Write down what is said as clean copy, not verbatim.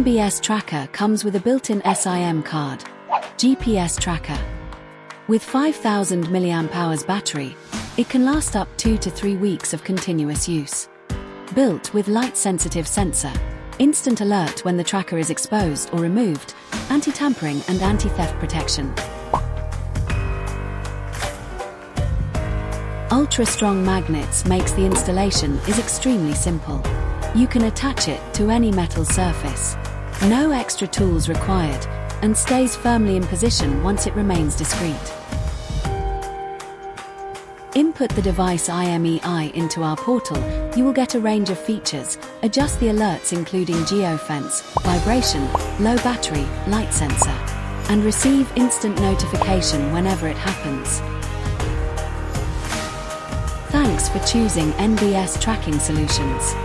NBS Tracker comes with a built-in SIM card. GPS Tracker. With 5000 mAh battery, it can last up 2 to 3 weeks of continuous use. Built with light-sensitive sensor, instant alert when the tracker is exposed or removed, anti-tampering and anti-theft protection. Ultra-strong magnets makes the installation is extremely simple. You can attach it to any metal surface. No extra tools required, and stays firmly in position once it remains discreet. Input the device IMEI into our portal, you will get a range of features. Adjust the alerts including geofence, vibration, low battery, light sensor, and receive instant notification whenever it happens. Thanks for choosing NBS Tracking Solutions.